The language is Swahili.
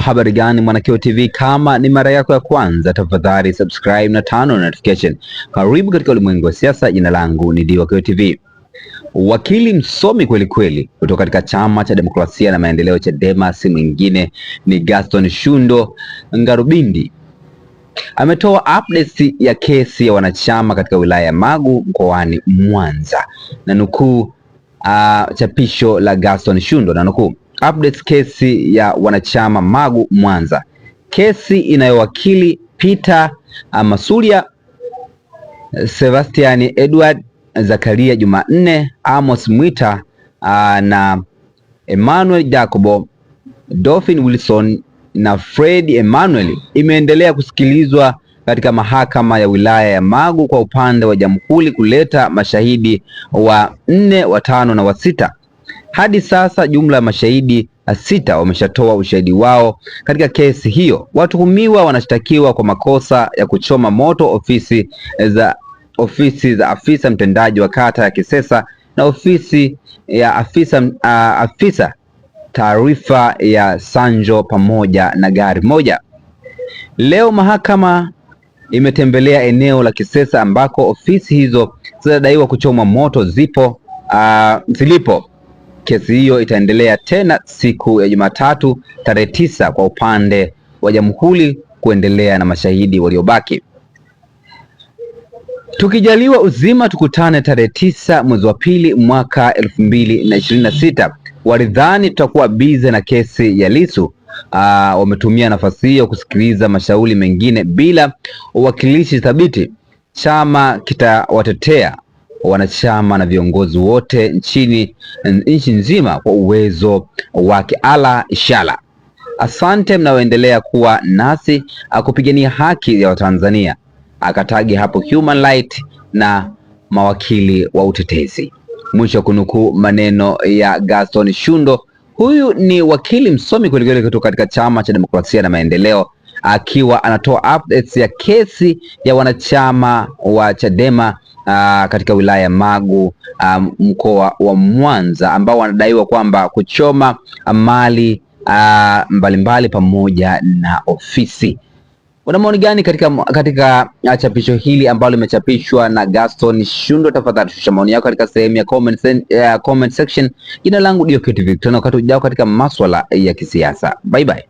Habari gani Mwanakeo TV, kama ni mara yako ya kwanza tafadhali subscribe na turn on notification. Karibu katika ulimwengu wa siasa. Jina langu ni Mwanakeo TV. Wakili msomi kweli kweli kutoka katika Chama cha Demokrasia na Maendeleo Chadema, si mwingine ni Gaston Shundo Ngarubindi, ametoa updates ya kesi ya wanachama katika wilaya ya Magu mkoani Mwanza, na nukuu chapisho la Gaston Shundo, na nukuu: updates kesi ya wanachama Magu Mwanza. Kesi inayowakili Peter Masuria, Sebastian Edward, Zakaria Jumanne, Amos Mwita na Emmanuel Jacobo, Dolphin Wilson na Fred Emmanuel imeendelea kusikilizwa katika mahakama ya wilaya ya Magu kwa upande wa jamhuri kuleta mashahidi wa 4, wa 5 na wa 6. Hadi sasa jumla ya mashahidi 6 wameshatoa ushahidi wao katika kesi hiyo. Watuhumiwa wanashtakiwa kwa makosa ya kuchoma moto ofisi za afisa mtendaji wa kata ya Kisesa na ofisi ya afisa taarifa ya Sanjo pamoja na gari moja. Leo mahakama imetembelea eneo la Kisesa ambako ofisi hizo zinadaiwa kuchoma moto zilipo. Kesi hiyo itaendelea tena siku ya Jumatatu tarehe 9 kwa upande wa jamhuri kuendelea na mashahidi waliobaki. Tukijaliwa uzima tukutane tarehe 9 mwezi wa pili mwaka 2026. Walidhani tutakuwa bize na kesi ya Lissu. Wametumia nafasi hiyo kusikiliza mashauri mengine bila uwakilishi thabiti. Chama kitawatetea wanachama na viongozi wote nchi nzima kwa uwezo wake. Ala inshallah. Asante mnaoendelea kuwa nasi kupigania haki ya Watanzania. Akatagi hapo human right na mawakili wa utetezi. Mwisho kunukuu maneno ya Gaston Shundo. Huyu ni wakili msomi kwelikweli kutoka katika Chama cha Demokrasia na Maendeleo, akiwa anatoa updates ya kesi ya wanachama wa Chadema katika wilaya ya Magu mkoa wa Mwanza, ambao wanadaiwa kwamba kuchoma mali mbalimbali pamoja na ofisi. Una maoni gani katika chapisho hili ambalo limechapishwa na Gaston Shundo? Tafadhali shusha maoni yako katika sehemu ya comment section. Jina langu ndio Mwanakeo TV. Tuna wakati ujao katika masuala ya kisiasa. Bye bye.